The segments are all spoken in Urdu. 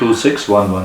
2611।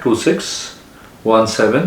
2617।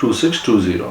2620।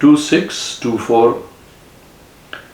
2624।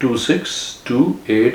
2628।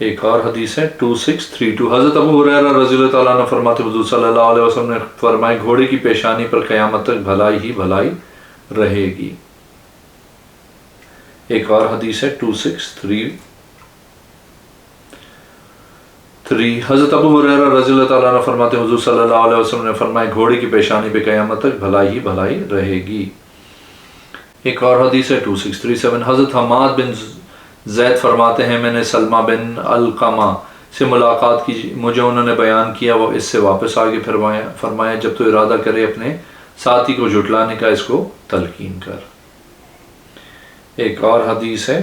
ایک اور حدیث ہے 2632، حضرت ابو ہریرہ رضی اللہ تعالیٰ عنہ فرماتے حضور صلی اللہ علیہ وسلم نے فرمائے گھوڑے کی پیشانی پر قیامت تک بھلائی ہی بھلائی رہے گی۔ ایک اور حدیث ہے 2633، حضرت ابو ہریرہ رضی اللہ تعالیٰ عنہ فرماتے حضور صلی اللہ علیہ وسلم نے فرمائے گھوڑے کی پیشانی پہ قیامت تک بھلائی ہی بھلائی رہے گی۔ ایک اور حدیث ہے 2637، حضرت حماد بن زید فرماتے ہیں میں نے سلمہ بن علقمہ سے ملاقات کی، مجھے انہوں نے بیان کیا، وہ اس سے واپس آگے فرمایا جب تو ارادہ کرے اپنے ساتھی کو جھٹلانے کا اس کو تلقین کر۔ ایک اور حدیث ہے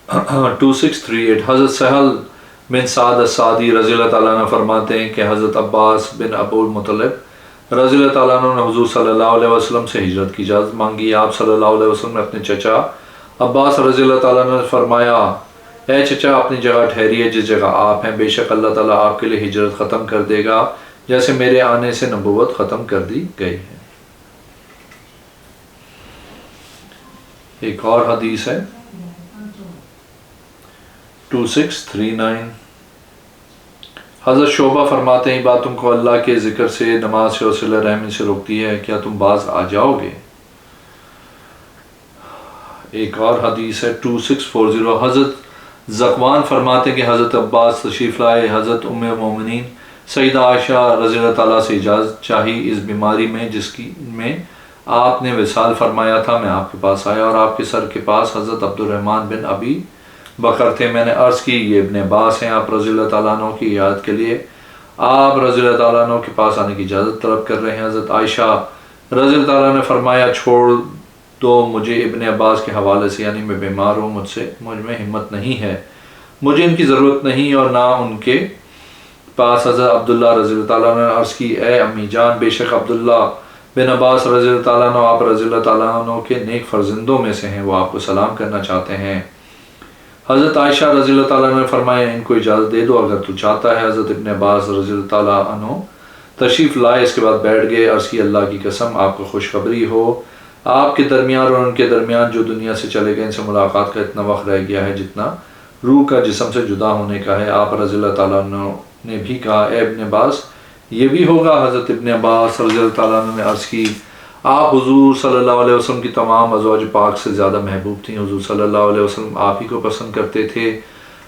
2638، حضرت سہل بن سعد السعدی رضی اللہ تعالیٰ عنہ فرماتے ہیں کہ حضرت عباس بن ابو المطلب رضی اللہ تعالیٰ عنہ نے حضور صلی اللہ علیہ وسلم سے ہجرت کی اجازت مانگی۔ آپ صلی اللہ علیہ وسلم نے اپنے چچا عباس رضی اللہ تعالیٰ عنہ نے فرمایا اے چچا اپنی جگہ ٹھہریے جس جگہ آپ ہیں، بے شک اللہ تعالیٰ آپ کے لیے ہجرت ختم کر دے گا جیسے میرے آنے سے نبوت ختم کر دی گئی ہے۔ ایک اور حدیث ہے 2639، حضرت شعبہ فرماتے ہیں بات تم کو اللہ کے ذکر سے، نماز سے اور صلہ رحمی سے روکتی ہے، کیا تم باز آ جاؤ گے؟ ایک اور حدیث ہے 2640، حضرت زکوان فرماتے ہیں کہ حضرت عباس تشریف لائے، حضرت ام مومنین سیدہ عائشہ رضی اللہ تعالیٰ سے اجازت چاہی اس بیماری میں جس کی میں آپ نے وصال فرمایا تھا، میں آپ کے پاس آیا اور آپ کے سر کے پاس حضرت عبد الرحمن بن ابی بکر تھے۔ میں نے عرض کی یہ ابن عباس ہیں، آپ رضی اللہ تعالیٰ عنہ کی عیادت کے لیے آپ رضی اللہ تعالیٰ عنہ کے پاس آنے کی اجازت طلب کر رہے ہیں۔ حضرت عائشہ رضی اللہ تعالیٰ نے فرمایا چھوڑ دو مجھے ابن عباس کے حوالے سے، یعنی میں بیمار ہوں، مجھ میں ہمت نہیں ہے، مجھے ان کی ضرورت نہیں اور نہ ان کے پاس۔ حضرت عبداللہ رضی اللہ تعالیٰ نے عرض کی اے امی جان، بے شک عبداللہ بن عباس رضی اللہ تعالیٰ عنہ آپ رضی اللہ تعالیٰ عنہ کے نیک فرزندوں میں سے ہیں، وہ آپ کو سلام کرنا چاہتے ہیں۔ حضرت عائشہ رضی اللہ تعالیٰ عنہ نے فرمایا ان کو اجازت دے دو اگر تو چاہتا ہے۔ حضرت ابن عباس رضی اللہ تعالیٰ عنہ تشریف لائے، اس کے بعد بیٹھ گئے۔ عرض کی اللہ کی قسم آپ کو خوشخبری ہو، آپ کے درمیان اور ان کے درمیان جو دنیا سے چلے گئے ان سے ملاقات کا اتنا وقت رہ گیا ہے جتنا روح کا جسم سے جدا ہونے کا ہے۔ آپ رضی اللہ تعالیٰ عنہ نے بھی کہا اے ابن عباس یہ بھی ہوگا؟ حضرت ابن عباس رضی اللہ تعالیٰ عنہ نے عرض کی آپ حضور صلی اللہ علیہ وسلم کی تمام ازواج پاک سے زیادہ محبوب تھیں، حضور صلی اللہ علیہ وسلم آپ ہی کو پسند کرتے تھے۔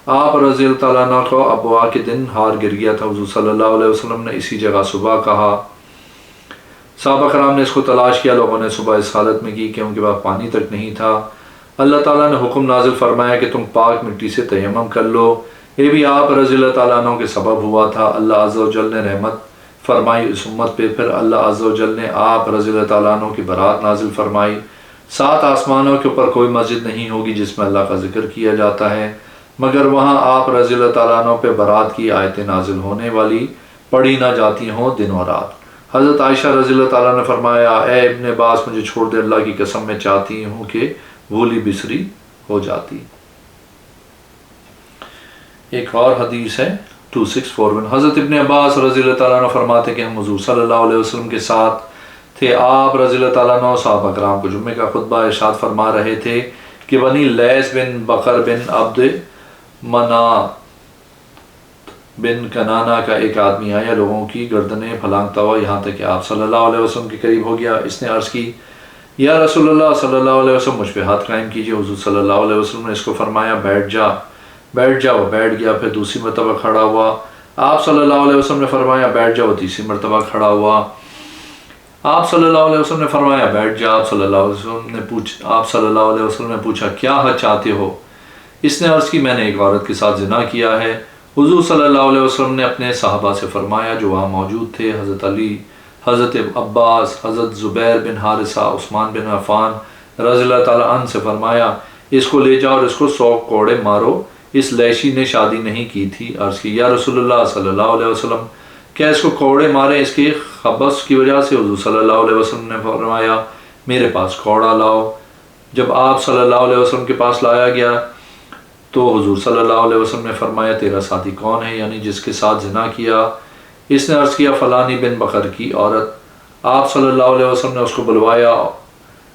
آپ رضی اللہ تعالیٰ عنہ کو ابوا کے دن ہار گر گیا تھا، حضور صلی اللہ علیہ وسلم نے اسی جگہ صبح کہا، صحابہ کرام نے اس کو تلاش کیا، لوگوں نے صبح اس حالت میں کی کہ ان کے پاس پانی تک نہیں تھا۔ اللہ تعالیٰ نے حکم نازل فرمایا کہ تم پاک مٹی سے تیمم کر لو، یہ بھی آپ رضی اللہ تعالیٰ عنہ کے سبب ہوا تھا۔ اللہ عز و جل نے رحمت فرمائی اس امت پہ، پھر اللہ عز و جل نے آپ رضی اللہ تعالیٰ عنہ کی برات نازل فرمائی۔ 7 آسمانوں کے اوپر کوئی مسجد نہیں ہوگی جس میں اللہ کا ذکر کیا جاتا ہے مگر وہاں آپ رضی اللہ تعالیٰ عنہ پہ برات کی آیتیں نازل ہونے والی پڑھی نہ جاتی ہوں دن و رات۔ حضرت عائشہ رضی اللہ تعالیٰ نے فرمایا اے ابن عباس مجھے چھوڑ دے، اللہ کی قسم میں چاہتی ہوں کہ بھولی بسری ہو جاتی۔ ایک اور حدیث ہے 2641، حضرت ابن عباس رضی اللہ تعالیٰ عنہ فرماتے کہ ہم حضور صلی اللہ علیہ وسلم کے ساتھ تھے، آپ رضی اللہ تعالیٰ عنہ صحابہ کرام کو جمعے کا خطبہ ارشاد فرما رہے تھے کہ بنی لیث بن بکر بن عبد منات بن کنانا کا ایک آدمی آیا، لوگوں کی گردنیں پھلانگتا ہوا یہاں تک کہ آپ صلی اللہ علیہ وسلم کے قریب ہو گیا۔ اس نے عرض کی یا رسول اللہ صلی اللہ علیہ وسلم مجھ پہ ہاتھ قائم کیجیے۔ حضور صلی اللہ علیہ وسلم نے اس کو فرمایا بیٹھ جا، بیٹھ جا، وہ بیٹھ گیا۔ پھر دوسری مرتبہ کھڑا ہوا، آپ صلی اللہ علیہ وسلم نے فرمایا بیٹھ جا، وہ تیسری مرتبہ کھڑا ہوا، آپ صلی اللہ علیہ وسلم نے فرمایا بیٹھ جا۔ آپ صلی اللہ علیہ وسلم نے پوچھا کیا حد چاہتے ہو؟ اس نے عرض کی میں نے ایک عورت کے ساتھ زنا کیا ہے۔ حضور صلی اللہ علیہ وسلم نے اپنے صحابہ سے فرمایا جو وہاں موجود تھے، حضرت علی، حضرت عباس، حضرت زبیر بن حارثہ، عثمان بن عفان رضی اللہ تعالیٰ عنہ سے فرمایا اس کو لے جاؤ اور اس کو 100 کوڑے مارو، اس لیشی نے شادی نہیں کی تھی۔ عرض کی یا رسول اللہ صلی اللہ علیہ وسلم کیا اس کو کوڑے مارے اس کے خبث کی وجہ سے؟ حضور صلی اللہ علیہ وسلم نے فرمایا میرے پاس کوڑا لاؤ۔ جب آپ صلی اللہ علیہ وسلم کے پاس لایا گیا تو حضور صلی اللہ علیہ وسلم نے فرمایا تیرا ساتھی کون ہے، یعنی جس کے ساتھ زنا کیا؟ اس نے عرض کیا فلانی بن بکر کی عورت۔ آپ صلی اللہ علیہ وسلم نے اس کو بلوایا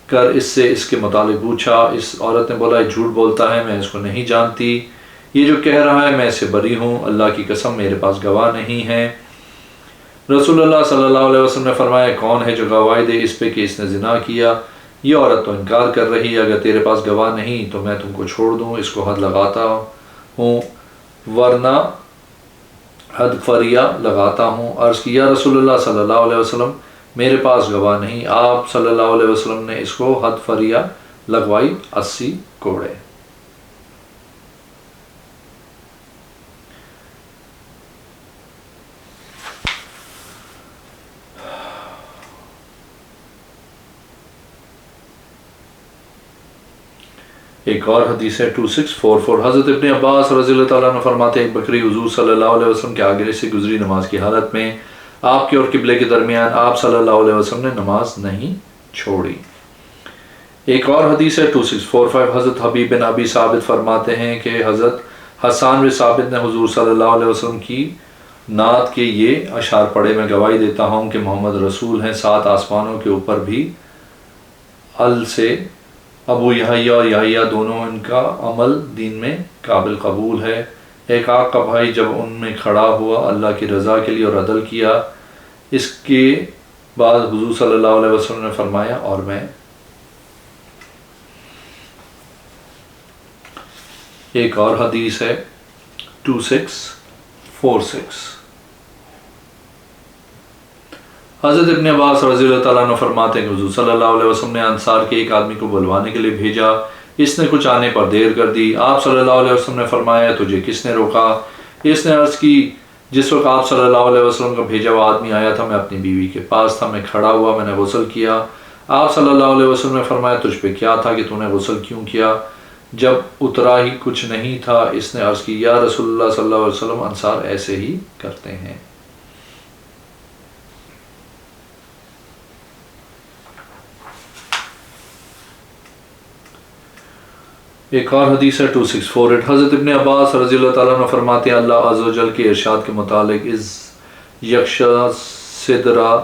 کر اس سے اس کے متعلق پوچھا۔ اس عورت نے بولا یہ جھوٹ بولتا ہے، میں اس کو نہیں جانتی۔ یہ جو کہہ رہا ہے میں اس سے بری ہوں، اللہ کی قسم میرے پاس گواہ نہیں ہے۔ رسول اللہ صلی اللہ علیہ وسلم نے فرمایا کون ہے جو گواہی دے اس پہ کہ اس نے زنا کیا؟ یہ عورت تو انکار کر رہی ہے، اگر تیرے پاس گواہ نہیں تو میں تم کو چھوڑ دوں، اس کو حد لگاتا ہوں ورنہ حد فریہ لگاتا ہوں۔ عرض کی یا رسول اللہ صلی اللہ علیہ وسلم میرے پاس گواہ نہیں۔ آپ صلی اللہ علیہ وسلم نے اس کو حد فریہ لگوائی 80 کوڑے۔ ایک اور حدیث ہے 2644، حضرت ابن عباس رضی اللہ تعالیٰ عنہ فرماتے ہیں ایک بکری حضور صلی اللہ علیہ وسلم کے آگے سے گزری نماز کی حالت میں، آپ کے اور قبلے کے درمیان آپ صلی اللہ علیہ وسلم نے نماز نہیں چھوڑی۔ ایک اور حدیث ہے 2645، حضرت حبیب بن ابی ثابت فرماتے ہیں کہ حضرت حسان بن ثابت نے حضور صلی اللہ علیہ وسلم کی نعت کے یہ اشعار پڑھے، میں گواہی دیتا ہوں کہ محمد رسول ہیں، 7 آسمانوں کے اوپر بھی ال سے ابو یحییٰ اور یحییٰ دونوں ان کا عمل دین میں قابل قبول ہے۔ ایک آگ کا بھائی جب ان میں کھڑا ہوا اللہ کی رضا کے لیے اور عدل کیا، اس کے بعد حضور صلی اللہ علیہ وسلم نے فرمایا اور میں۔ ایک اور حدیث ہے 2646، حضرت ابن عباس رضی اللہ تعالیٰ عنہ فرماتے ہیں کہ حضور صلی اللہ علیہ وسلم نے انصار کے ایک آدمی کو بلوانے کے لیے بھیجا، اس نے کچھ آنے پر دیر کر دی۔ آپ صلی اللہ علیہ وسلم نے فرمایا تجھے کس نے روکا؟ اس نے عرض کی جس وقت آپ صلی اللہ علیہ وسلم کا بھیجا ہوا آدمی آیا تھا میں اپنی بیوی کے پاس تھا، میں کھڑا ہوا، میں نے غسل کیا۔ آپ صلی اللہ علیہ وسلم نے فرمایا تجھ پہ کیا تھا کہ تو نے غسل کیوں کیا؟ جب اترا ہی کچھ نہیں تھا۔ اس نے عرض کی یا رسول اللہ صلی اللہ علیہ وسلم انصار ایسے ہی کرتے ہیں۔ ایک اور حدیث ہے 2648، حضرت ابن عباس رضی اللہ تعالیٰ عنہ فرماتے ہیں اللہ عز و جل کے ارشاد کے متعلق از یکشا صدرا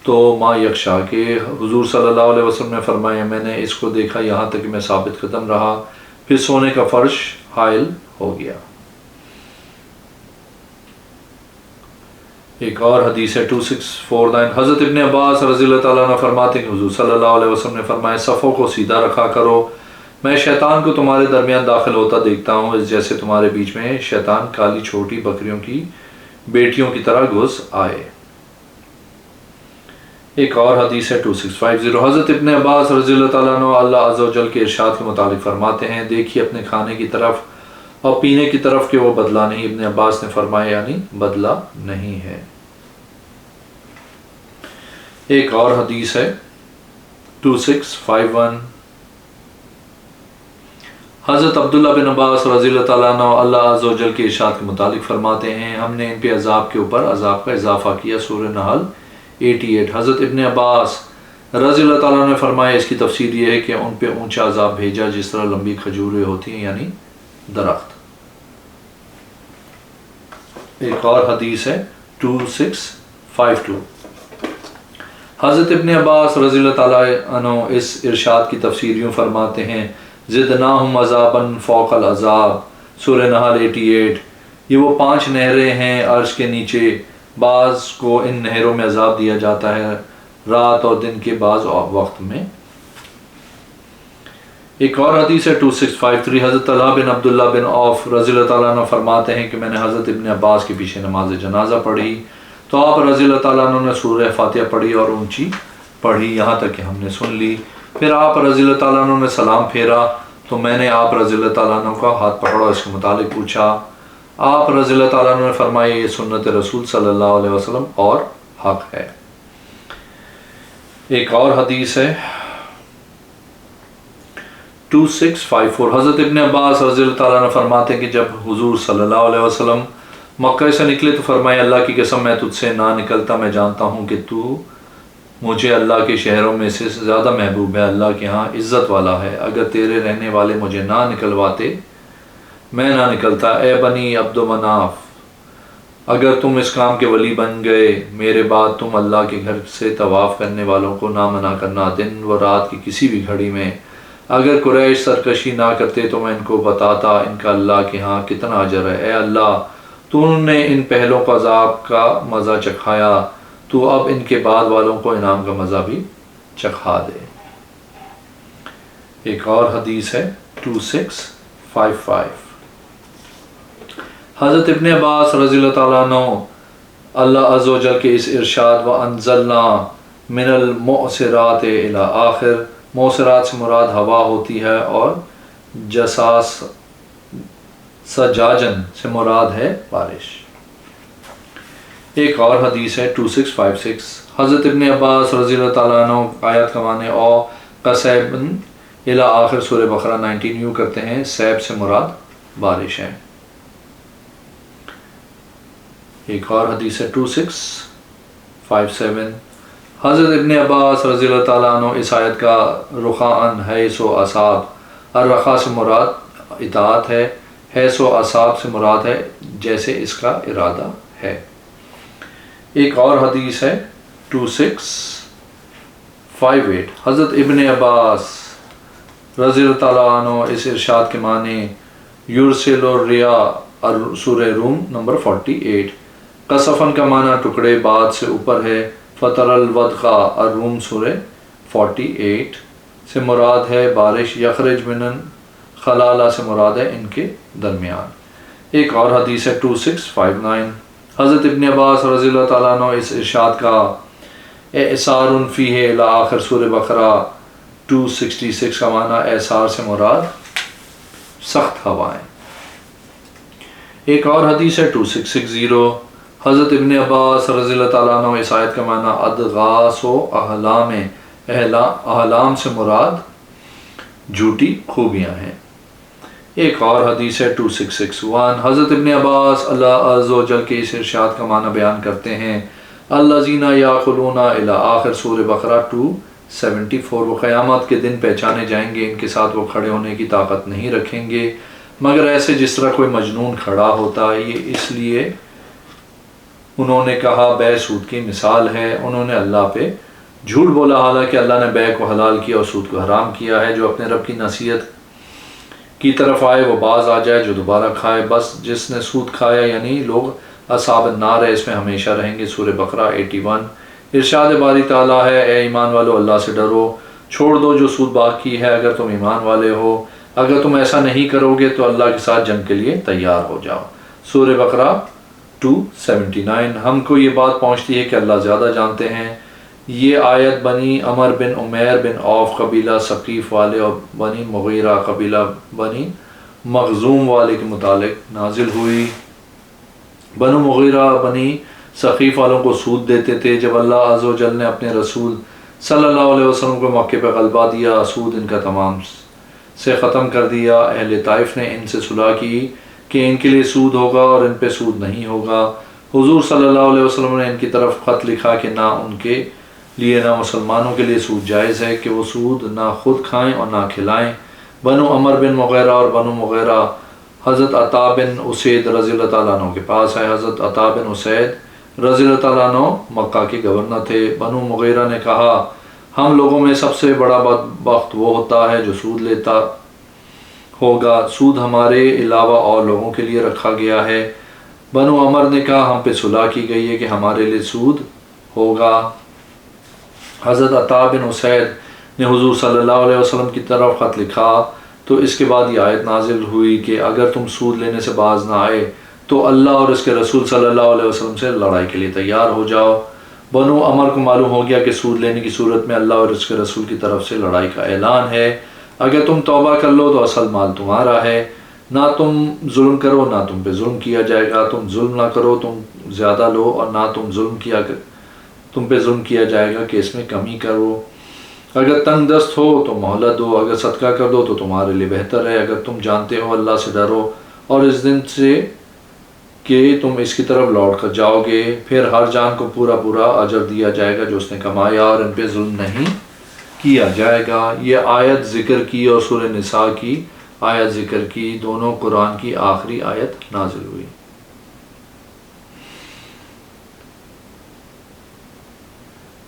تو ما یکشا، کہ حضور صلی اللہ علیہ وسلم نے فرمایا میں نے اس کو دیکھا یہاں تک کہ میں ثابت قدم رہا، پھر سونے کا فرش حائل ہو گیا۔ ایک اور حدیث ہے 2649، حضرت ابن عباس رضی اللہ تعالیٰ عنہ فرماتے ہیں کہ حضور صلی اللہ علیہ وسلم نے فرمایا صفوں کو سیدھا رکھا کرو، میں شیطان کو تمہارے درمیان داخل ہوتا دیکھتا ہوں اس جیسے تمہارے بیچ میں شیطان کالی چھوٹی بکریوں کی بیٹیوں کی طرح گھس آئے۔ ایک اور حدیث ہے 2650، حضرت ابن عباس رضی اللہ تعالیٰ عنہ اللہ عز و جل کے ارشاد کے متعلق فرماتے ہیں دیکھیے اپنے کھانے کی طرف اور پینے کی طرف کہ وہ بدلہ نہیں۔ ابن عباس نے فرمایا یعنی بدلہ نہیں ہے۔ ایک اور حدیث ہے 2651، حضرت عبداللہ بن عباس رضی اللہ تعالیٰ عنہ اللہ عز و جل کے ارشاد کے متعلق فرماتے ہیں ہم نے ان پہ عذاب کے اوپر عذاب کا اضافہ کیا۔ سورہ نحل 88۔ حضرت ابن عباس رضی اللہ تعالیٰ عنہ نے فرمایا اس کی تفسیر یہ ہے کہ ان پہ اونچا عذاب بھیجا جس طرح لمبی کھجوریں ہوتی ہیں یعنی درخت۔ ایک اور حدیث ہے 2652، حضرت ابن عباس رضی اللہ تعالیٰ عنہ اس ارشاد کی تفسیر یوں فرماتے ہیں زدناہم عذابا فوق العذاب، سورہ نحل 88۔ یہ وہ 5 نہریں ہیں عرش کے نیچے، بعض کو ان نہروں میں عذاب دیا جاتا ہے رات اور دن کے بعض وقت میں۔ ایک اور حدیث ہے 2653، حضرت طلحہ بن عبداللہ بن عوف رضی اللہ تعالیٰ عنہ فرماتے ہیں کہ میں نے حضرت ابن عباس کے پیچھے نماز جنازہ پڑھی تو آپ رضی اللہ تعالیٰ عنہ نے سورہ فاتحہ پڑھی اور اونچی پڑھی یہاں تک کہ ہم نے سن لی۔ پھر آپ رضی اللہ تعالیٰ عنہ نے سلام پھیرا تو میں نے آپ رضی اللہ تعالیٰ عنہ کا ہاتھ پکڑا، اس کے متعلق پوچھا۔ آپ رضی اللہ تعالیٰ عنہ نے فرمایا یہ سنت رسول صلی اللہ علیہ وسلم اور حق ہے۔ ایک اور حدیث ہے 2654، حضرت ابن عباس رضی اللہ تعالیٰ عنہ فرماتے ہیں کہ جب حضور صلی اللہ علیہ وسلم مکہ سے نکلے تو فرمایا اللہ کی قسم میں تجھ سے نہ نکلتا، میں جانتا ہوں کہ تو مجھے اللہ کے شہروں میں سے زیادہ محبوب ہے، اللہ کے ہاں عزت والا ہے، اگر تیرے رہنے والے مجھے نہ نکلواتے میں نہ نکلتا۔ اے بنی عبد مناف، اگر تم اس کام کے ولی بن گئے میرے بعد تم اللہ کے گھر سے طواف کرنے والوں کو نہ منع کرنا، دن و رات کی کسی بھی گھڑی میں اگر قریش سرکشی نہ کرتے تو میں ان کو بتاتا ان کا اللہ کے ہاں کتنا اجر ہے۔ اے اللہ تو نے ان پہلوں کو عذاب کا مزہ چکھایا، تو اب ان کے بعد والوں کو انعام کا مزہ بھی چکھا دے۔ ایک اور حدیث ہے 2655، حضرت ابن عباس رضی اللہ تعالیٰ عنہ اللہ عز و جل کے اس ارشاد وَأَنزَلْنَا مِنَ الْمُعْصِرَاتِ الی آخر، معصرات سے مراد ہوا ہوتی ہے اور جساس سجاجن سے مراد ہے بارش۔ ایک اور حدیث ہے 2656، حضرت ابن عباس رضی اللہ تعالیٰ عنہ آیت کا معنی او قصیبن الی آخر سورہ بقرہ 19 یوں کرتے ہیں، سیب سے مراد بارش ہے۔ ایک اور حدیث ہے 2657، حضرت ابن عباس رضی اللہ تعالیٰ عنہ اس آیت کا رخاءً حیث و اصاب، الرخاء سے مراد اطاعت ہے، حیث و اصاب سے مراد ہے جیسے اس کا ارادہ ہے۔ ایک اور حدیث ہے 2658، حضرت ابن عباس رضی اللہ تعالیٰ عنہ اس ارشاد کے معنی یرسل الرِّیاحَ سورہ روم نمبر 48، قصفن کا معنی ٹکڑے بعد سے اوپر ہے، فطر الودق الروم سورہ 48 سے مراد ہے بارش، یخرج من خلالہ سے مراد ہے ان کے درمیان۔ ایک اور حدیث ہے 2659، حضرت ابن عباس رضی اللہ تعالیٰ عنہ اس ارشاد کا اعصار فیہ الی آخر سورہ بقرہ 266 کا معنی اعصار سے مراد سخت ہوائیں۔ ایک اور حدیث ہے 2660، حضرت ابن عباس رضی اللہ تعالیٰ عنہ اس آیت کا معنی ادغاث و احلام، احلام سے مراد جھوٹی خوبیاں ہیں۔ ایک اور حدیث ہے 2661، حضرت ابن عباس اللہ عز و جل کے اس ارشاد کا معنی بیان کرتے ہیں، الذین یعقلون الی آخر سورہ بقرہ 274، وہ قیامت کے دن پہچانے جائیں گے، ان کے ساتھ وہ کھڑے ہونے کی طاقت نہیں رکھیں گے مگر ایسے جس طرح کوئی مجنون کھڑا ہوتا ہے، یہ اس لیے انہوں نے کہا بے سود کی مثال ہے، انہوں نے اللہ پہ جھوٹ بولا حالانکہ اللہ نے بے کو حلال کیا اور سود کو حرام کیا ہے۔ جو اپنے رب کی نصیحت کی طرف آئے وہ باز آ جائے، جو دوبارہ کھائے، بس جس نے سود کھایا یعنی لوگ اصحاب النار ہے، اس میں ہمیشہ رہیں گے۔ سورہ بقرہ 81۔ ارشاد باری تعالیٰ ہے، اے ایمان والو اللہ سے ڈرو، چھوڑ دو جو سود باقی ہے اگر تم ایمان والے ہو، اگر تم ایسا نہیں کرو گے تو اللہ کے ساتھ جنگ کے لیے تیار ہو جاؤ۔ سورہ بقرہ 279۔ ہم کو یہ بات پہنچتی ہے کہ اللہ زیادہ جانتے ہیں۔ یہ آیت بنی عمر بن عمیر بن عوف قبیلہ ثقیف والے اور بنی مغیرہ قبیلہ بنی مخزوم والے کے متعلق نازل ہوئی۔ بنو مغیرہ بنی ثقیف والوں کو سود دیتے تھے، جب اللہ عز و جل نے اپنے رسول صلی اللہ علیہ وسلم کو موقع پہ غلبہ دیا، سود ان کا تمام سے ختم کر دیا۔ اہل طائف نے ان سے صلح کی کہ ان کے لیے سود ہوگا اور ان پہ سود نہیں ہوگا۔ حضور صلی اللہ علیہ وسلم نے ان کی طرف خط لکھا کہ نہ ان کے لیے نہ مسلمانوں کے لیے سود جائز ہے، کہ وہ سود نہ خود کھائیں اور نہ کھلائیں۔ بنو عمر بن مغیرہ اور بنو مغیرہ حضرت عطا بن اسید رضی اللہ تعالیٰ عنہ کے پاس ہے۔ حضرت عطا بن اسید رضی اللہ تعالیٰ عنہ مکہ کے گورنر تھے۔ بنو مغیرہ نے کہا، ہم لوگوں میں سب سے بڑا بدبخت وہ ہوتا ہے جو سود لیتا ہوگا، سود ہمارے علاوہ اور لوگوں کے لیے رکھا گیا ہے۔ بنو عمر نے کہا، ہم پہ صلح کی گئی ہے کہ ہمارے لیے سود ہوگا۔ حضرت عطا بن اسید نے حضور صلی اللہ علیہ وسلم کی طرف خط لکھا تو اس کے بعد یہ آیت نازل ہوئی کہ اگر تم سود لینے سے باز نہ آئے تو اللہ اور اس کے رسول صلی اللہ علیہ وسلم سے لڑائی کے لیے تیار ہو جاؤ۔ بنو عمر کو معلوم ہو گیا کہ سود لینے کی صورت میں اللہ اور اس کے رسول کی طرف سے لڑائی کا اعلان ہے۔ اگر تم توبہ کر لو تو اصل مال تمہارا ہے، نہ تم ظلم کرو نہ تم پہ ظلم کیا جائے گا، تم ظلم نہ کرو تم زیادہ لو اور نہ تم پہ ظلم کیا جائے گا کہ اس میں کمی کرو۔ اگر تنگ دست ہو تو مہلت دو، اگر صدقہ کر دو تو تمہارے لیے بہتر ہے۔ اگر تم جانتے ہو اللہ سے ڈرو اور اس دن سے کہ تم اس کی طرف لوٹ کر جاؤ گے، پھر ہر جان کو پورا پورا اجر دیا جائے گا جو اس نے کمایا اور ان پہ ظلم نہیں کیا جائے گا۔ یہ آیت ذکر کی اور سورہ نساء کی آیت ذکر کی، دونوں قرآن کی آخری آیت نازل ہوئی۔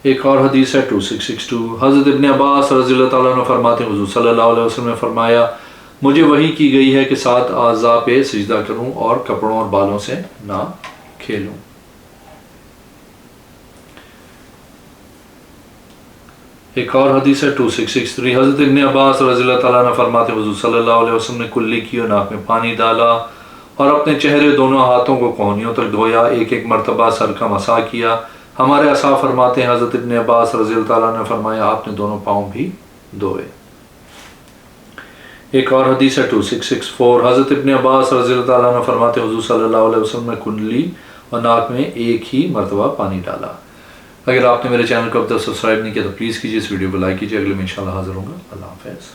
ایک اور حدیث ہے 2662، حضرت ابن عباس رضی اللہ تعالیٰ عنہ فرماتے ہیں حضور صلی اللہ علیہ وسلم نے فرمایا مجھے وحی کی گئی ہے کہ 7 اعضاء پہ سجدہ کروں اور کپڑوں اور بالوں سے نہ کھیلوں۔ ایک اور حدیث ہے 2663، حضرت ابن عباس رضی اللہ تعالیٰ عنہ فرماتے ہیں حضور صلی اللہ علیہ وسلم نے کلی کی اور ناک میں پانی ڈالا اور اپنے چہرے دونوں ہاتھوں کو کوہنیوں تک دھویا، ایک ایک مرتبہ سر کا مسح کیا۔ ہمارے اصحاب فرماتے ہیں حضرت ابن عباس رضی اللہ تعالیٰ نے فرمایا آپ نے دونوں پاؤں بھی دھوئے۔ ایک اور حدیث ہے 2664، حضرت ابن عباس رضی اللہ تعالیٰ نے فرماتے ہیں حضور صلی اللہ علیہ وسلم نے کنڈلی اور ناک میں ایک ہی مرتبہ پانی ڈالا۔ اگر آپ نے میرے چینل کو اب تک سبسکرائب نہیں کیا تو پلیز کیجیے، اس ویڈیو کو لائک کیجیے۔ اگلے میں انشاءاللہ حاضر ہوں گا۔ اللہ حافظ۔